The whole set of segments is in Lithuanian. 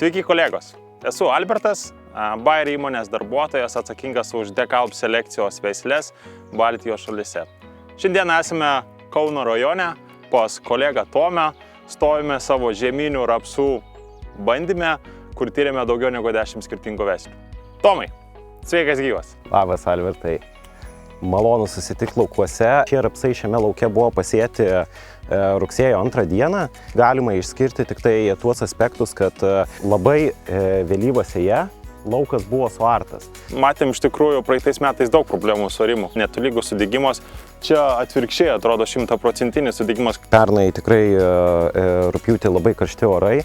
Sveiki kolegos, esu Albertas, Bayer įmonės darbuotojas atsakingas už dekalb selekcijos veisles Baltijos šalyse. Šiandien esame Kauno rajone pas kolegą Tomę, stovime savo žieminių rapsų bandyme, kur tyrėme daugiau negu 10 skirtingų veislių. Tomai, sveikas gyvas. Labas, Albertai. Malonu susitikti laukuose. Šie rapsai šiame lauke buvo pasėti rugsėjo 2 dieną. Galima išskirti tik tai tuos aspektus, kad labai vėlyvas sėja laukas buvo suartas. Matėm iš tikrųjų praeitais metais daug problemų su arimu. Netolygus sudygimas. Čia atvirkščiai atrodo 100% sudygimas. Pernai tikrai rugpjūtį labai karšti orai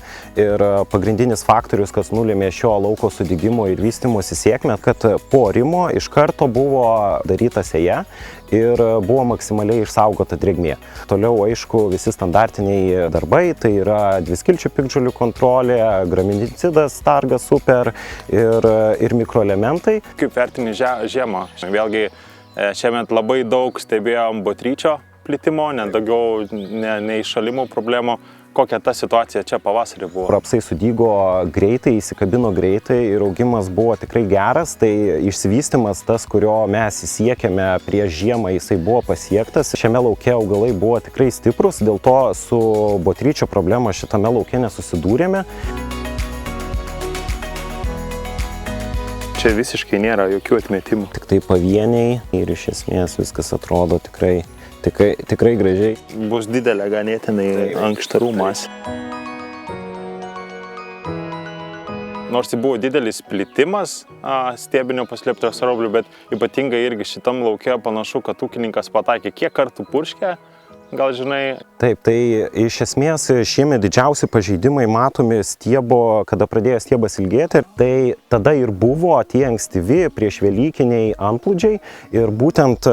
ir pagrindinis faktorius, kas nulėmė šio lauko sudygimo ir vystymosi sėkmę, kad po arimo iš karto buvo daryta sėja ir buvo maksimaliai išsaugota drėgmė. Toliau, aišku, visi standartiniai darbai, tai yra dviskilčių piktžolių kontrolė, graminicidas, stargas super ir mikroelementai. Kaip vertini žiemą? Vėlgi, šiemet labai daug stebėjom botryčio plitimo, daugiau neiššalimo problemų. Kokia ta situacija čia pavasarį buvo? Rapsai sudygo greitai, įsikabino greitai ir augimas buvo tikrai geras. Tai išsivystymas tas, kurio mes siekėme prieš žiemą, jisai buvo pasiektas. Šiame lauke augalai buvo tikrai stiprus, dėl to su botryčio problema šitame lauke nesusidūrėme. Čia visiškai nėra jokių atmetimų. Tik tai pavieniai ir iš esmės viskas atrodo tikrai gražiai. Bus didelė ganėtinai ankštarų masė. Nors tai buvo didelis plitimas stiebinio paslėptojo saraublių, bet ypatingai irgi šitam lauke panašu, kad ūkininkas pataikė. Kiek kartų purškė? Gal žinai? Taip, tai iš esmės šiemet didžiausi pažeidimai matomi stiebo, kada pradėjo stiebas ilgėti. Tai tada ir buvo tie ankstyvi priešvelykiniai antplūdžiai ir būtent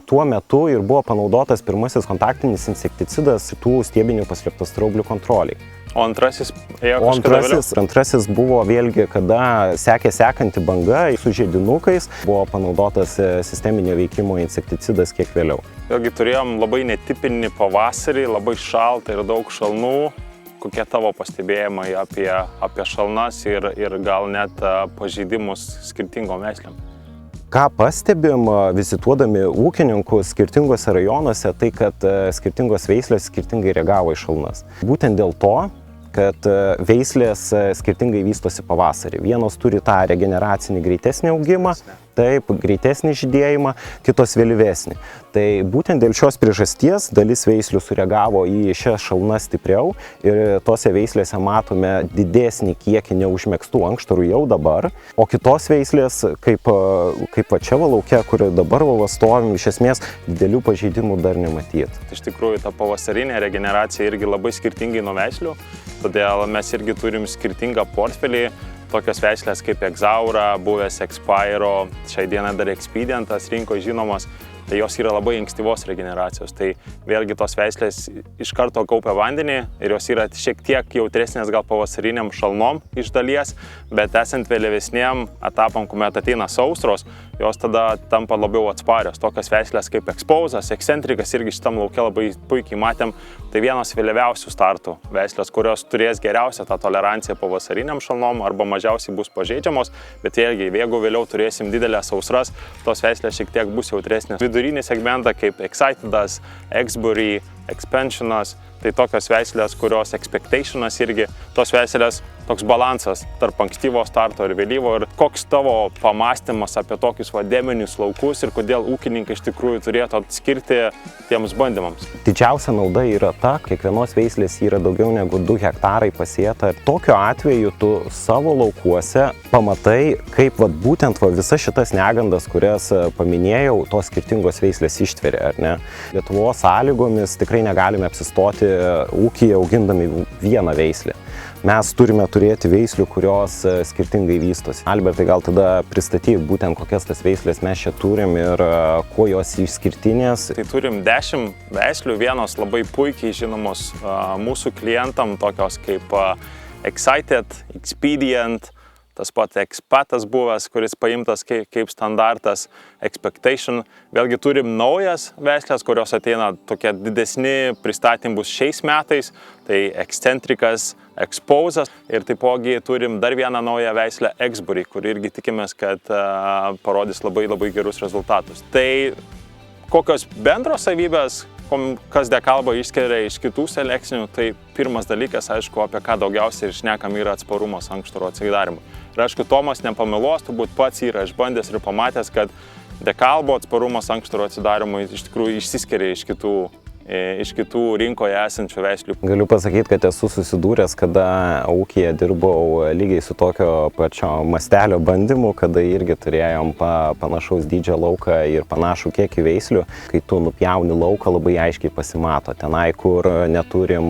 tuo metu ir buvo panaudotas pirmasis kontaktinis insekticidas tų stiebinių paslėptų saraublių kontroliai. O antrasis ėjo kažkada vėliau? Antrasis buvo vėlgi, kada sekė sekanti banga su žiedinukais, buvo panaudotas sisteminio veikimo insekticidas kiek vėliau. Vėlgi turėjom labai netipinį pavasarį, labai šaltą ir daug šalnų. Kokie tavo pastebėjimai apie šalnas ir gal net pažeidimus skirtingom veislėm? Ką pastebim vizituodami ūkininkus skirtingose rajonuose, tai kad skirtingos veislės skirtingai reagavo į šalnas. Būtent dėl to, kad veislės skirtingai vystosi pavasarį. Vienos turi tą regeneracinį greitesnį augimą, taip, greitesnį žydėjimą, kitos vėlyvesnį. Tai būtent dėl šios priežasties dalis veislių sureagavo į šias šalnas stipriau ir tose veislėse matome didesnį kiekį neužmegztų ankštarų jau dabar, o kitos veislės, kaip va čia va lauke, kur dabar va stovim, iš esmės didelių pažeidimų dar nematyti. Iš tikrųjų, ta pavasarinė regeneracija irgi labai skirtingai nuo veislių, todėl mes irgi turim skirtingą portfelį. Tokios veislės kaip Exaura, buvęs Expiro, šiai dienai dar Expedientas rinkoje žinomas, tai jos yra labai ankstyvos regeneracijos. Tai vėlgi tos veislės iš karto kaupia vandenį ir jos yra šiek tiek jautresnės gal pavasariniam šalnom iš dalies, bet esant vėlyvesniem etapam, kuomet ateina sausros, jos tada tampa labiau atsparios. Tokios veislės kaip Exposas, Excentricas irgi šitam lauke labai puikiai matėm. Tai vienos vėliausių startų veislės, kurios turės geriausią tą toleranciją pavasariniam šalnom arba mažiausiai bus pažeidžiamos, bet vėlgi, jeigu vėliau turėsim didelės sausras, tos veislės šiek tiek bus jautresnės. Vidurinį segmentą kaip Excitedas, Exbury, Expansionas, tai tokios veislės, kurios Expectationas irgi, tos veislės, toks balansas tarp ankstyvo starto ir vėlyvo. Ir koks tavo pamąstymas apie tokius vademinius laukus ir kodėl ūkininkai iš tikrųjų turėtų atskirti tiems bandymams? Didžiausia nauda yra ta, kiekvienos veislės yra daugiau negu 2 hektarai pasėta. Ir tokiu atveju tu savo laukuose pamatai, kaip būtent visas šitas negandas, kurias paminėjau, tos skirtingos veislės ištveria, ar ne? Lietuvos sąlygomis tikrai negalime apsistoti ūkyje augindami vieną veislę. Mes turime turėti veislių, kurios skirtingai vystosi. Albertai, gal tada pristatyk būtent kokias tas veislės mes čia turim ir kuo jos išskirtinės. Tai turim 10 veislių, vienos labai puikiai žinomos mūsų klientam, tokios kaip Excited, Expedient, tas pat expatas buvęs, kuris paimtas kaip standartas, expectation. Vėlgi turim naujas veislės, kurios ateina tokie didesni pristatymai bus šiais metais, tai Excentricas, Exposas ir taipogi turim dar vieną naują veislę Exbury, kur irgi tikimės, kad parodys labai gerus rezultatus. Tai kokios bendros savybės, kas DeKalbą išskiria iš kitų selekcinių, tai pirmas dalykas, aišku, apie ką daugiausiai ir šnekam, yra atsparumas ankštaro atsidarimui. Ir aišku, Tomas nepameluos, turbūt pats yra išbandęs ir pamatęs, kad DeKalbo atsparumas ankštaro atsidarimui iš tikrųjų išsiskiria iš kitų rinkoje esančių veislių. Galiu pasakyti, kad esu susidūręs, kada ūkyje dirbau lygiai su tokio pačio mastelio bandymu, kada irgi turėjom panašaus dydžio lauką ir panašų kiekį veislių. Kai tu nupjauni lauką, labai aiškiai pasimato. Tenai, kur neturim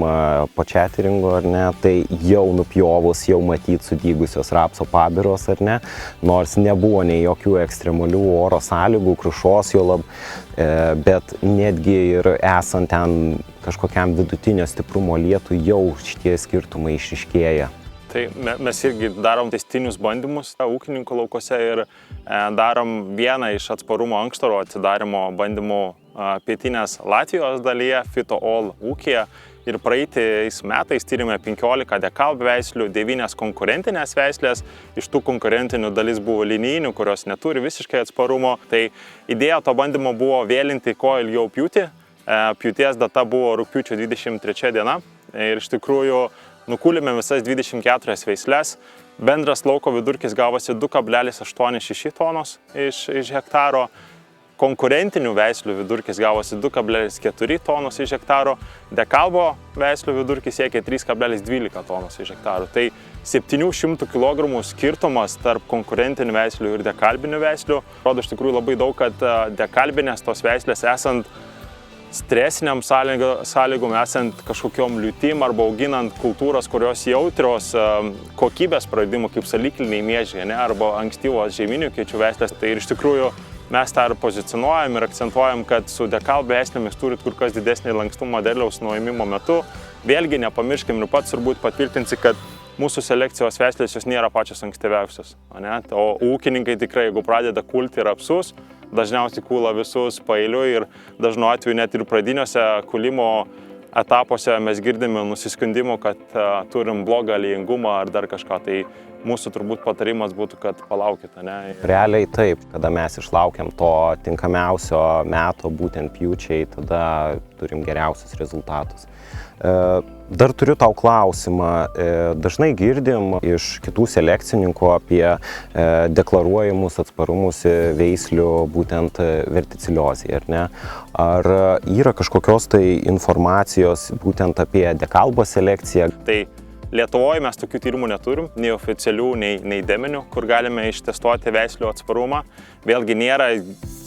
početeringo, ar ne, tai jau nupjovus, jau matyti sudygusios rapso pabiros, ar ne, nors nebuvo nei jokių ekstremalių oro sąlygų, krušos, bet netgi ir esant ten kažkokiam vidutinio stiprumo lietui jau šitie skirtumai išryškėja. Tai mes irgi darom testinius bandymus ūkininkų laukose ir darom vieną iš atsparumo ankštaro atsidarimo bandymų pietinės Latvijos dalyje, Fito All ūkyje. Ir praeitais metais tyrėme 15 DeKalb veislių, 9 konkurentinės veislės. Iš tų konkurentinių dalis buvo linijinių, kurios neturi visiškai atsparumo. Tai idėja to bandymo buvo vėlinti kuo ilgiau pjūtį. Pjūties data buvo rugpjūčio 23 diena. Ir iš tikrųjų nukūlėme visas 24 veislės. Bendras lauko vidurkis gavosi 2,86 tonos iš hektaro. Konkurentinių veislių vidurkis gavosi 2,4 tonos iš hektaro, DeKalbo veislių vidurkis siekia 3,12 tonos iš hektaro. Tai 700 kg skirtumas tarp konkurentinių veislių ir dekalbinių veislių. Rodo iš tikrųjų labai daug, kad dekalbinės tos veislės esant stresiniam sąlygom, esant kažkokiom liūtim arba auginant kultūros, kurios jautrios kokybės praradimų, kaip salikliniai miežiai, arba ankstyvos žieminių kviečių veislės. Tai ir iš tikrųjų mes tą ir pozicionuojam ir akcentuojam, kad su DeKalb veislėmis turit kur kas didesnį lankstumą derliaus nuėmimo metu. Vėlgi nepamirškim ir pats turbūt patvirtinsi, kad mūsų selekcijos veislės jos nėra pačios ankstyviausios. O ūkininkai tikrai, jeigu pradeda kulti rapsus, dažniausiai kūla visus paeiliui ir dažnu atveju net ir pradiniuose kūlimo etapuose mes girdime nusiskundimų, kad turim blogą aliejingumą ar dar kažką. Tai mūsų turbūt patarimas būtų, kad palaukit, ne? Realiai taip, kada mes išlaukiam to tinkamiausio meto būtent pjūčiai, tada turim geriausius rezultatus. Dar turiu tau klausimą. Dažnai girdim iš kitų selekcininkų apie deklaruojamus atsparumus veislių būtent verticiliozei, ar ne? Ar yra kažkokios tai informacijos būtent apie DeKalbo selekciją? Tai Lietuvoje mes tokių tyrimų neturim, nei oficialių, nei deminių, kur galime ištestuoti veislių atsparumą. Vėlgi nėra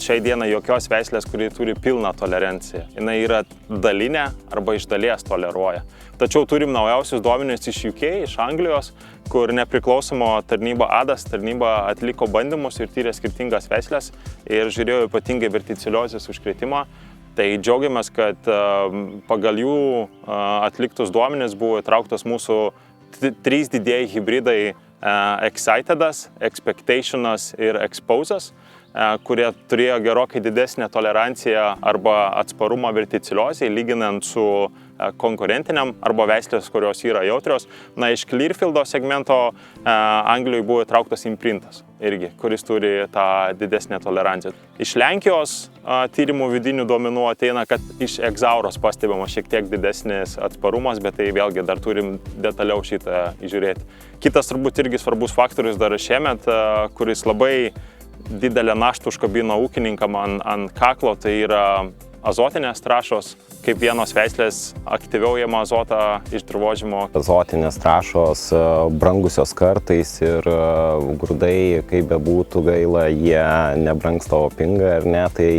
šiai dienai jokios veislės, kuri turi pilną toleranciją. Jis yra dalinė arba iš dalies toleruoja. Tačiau turim naujausius duomenis iš UK, iš Anglijos, kur nepriklausoma tarnyba ADAS atliko bandymus ir tyrė skirtingas veislės ir žiūrėjo ypatingai verticiliozės užkrėtimą. Tai džiaugiamės, kad pagal jų atliktus duomenis buvo įtrauktos mūsų 3 didieji hibridai Excitedas, Expectationas ir Exposas, kurie turėjo gerokai didesnę toleranciją arba atsparumą verticiliozei, lyginant su konkurentiniam arba veislės, kurios yra jautrios. Iš Clearfieldo segmento Anglijoje buvo įtrauktas Imprintas irgi, kuris turi tą didesnę toleranciją. Iš Lenkijos tyrimų vidinių duomenų ateina, kad iš Exauros pastebima šiek tiek didesnis atsparumas, bet tai vėlgi dar turim detaliau šitą įžiūrėti. Kitas turbūt irgi svarbus faktorius dar šiemet, kuris labai didelę naštą užkabino ūkininkam ant kaklo, tai yra azotinės trąšos, kaip vienos veislės aktyviau jama azotą iš dirvožemio. Azotinės trąšos brangusios kartais ir grūdai, kaip bebūtų gaila, jie nebrangsta, o pinga, ar ne, tai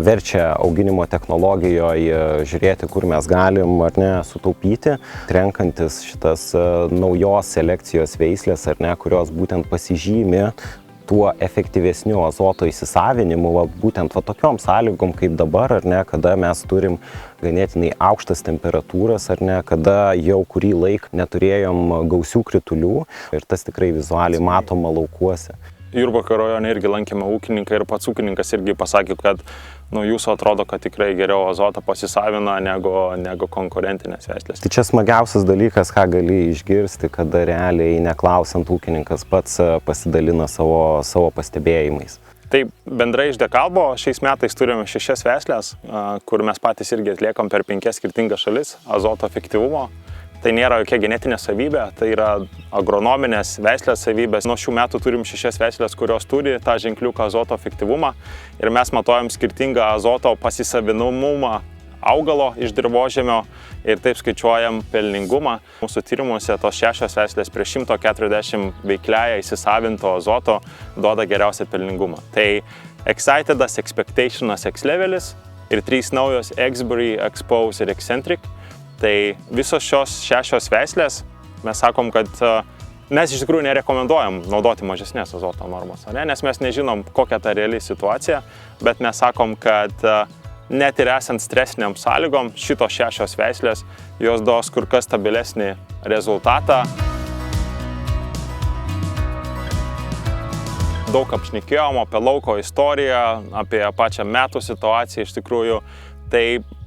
verčia auginimo technologijoje žiūrėti, kur mes galim, ar ne, sutaupyti, renkantis šitas naujos selekcijos veislės, ar ne, kurios būtent pasižymi tuo efektyvesniu azoto įsisavinimu, būtent tokiom sąlygom kaip dabar, ar ne, kada mes turim ganėtinai aukštas temperatūras, ar ne, kada jau kurį laiką neturėjom gausių kritulių ir tas tikrai vizualiai matoma laukuose. Jurbarko rajone irgi lankėme ūkininką ir pats ūkininkas irgi pasakė, kad jūsų atrodo, kad tikrai geriau azotą pasisavina negu konkurentinės veislės. Tai čia smagiausias dalykas, ką gali išgirsti, kada realiai neklausant ūkininkas pats pasidalina savo pastebėjimais. Tai bendrai iš Dekalbo šiais metais turime 6 veislės, kur mes patys irgi atliekam per 5 skirtingas šalis azoto efektyvumo. Tai nėra jokia genetinė savybė, tai yra agronominės veislės savybės. Nuo šių metų turim 6 veislės, kurios turi tą ženkliuką azoto efektyvumą ir mes matuojam skirtingą azoto pasisavinamumą augalo iš dirvožemio ir taip skaičiuojam pelningumą. Mūsų tyrimuose tos 6 veislės prie 140 veikliąją įsisavinto azoto duoda geriausią pelningumą. Tai Excitedas, Expectationas, X-Levelis ir 3 naujos Exbury, Expose ir Eccentric. Tai visos šios 6 veislės, mes sakom, kad mes iš tikrųjų nerekomenduojam naudoti mažesnės azoto normos, nes mes nežinom, kokia ta reali situacija, bet mes sakom, kad net ir esant stresiniam sąlygom, šitos 6 veislės, jos duos kur kas stabilesnį rezultatą. Daug apšnekėjom apie lauko istoriją, apie pačią metų situaciją iš tikrųjų, tai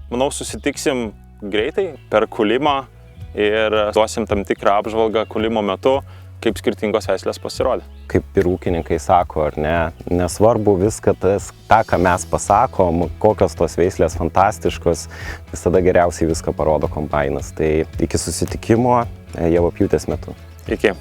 manau susitiksim greitai per kulimą ir duosim tam tikrą apžvalgą kulimo metu, kaip skirtingos veislės pasirodė. Kaip ir ūkininkai sako, ar ne, nesvarbu viską tą, ką mes pasakom, kokios tos veislės fantastiškos, visada geriausiai viską parodo kombainas. Tai iki susitikimo javapjūtės metu. Iki.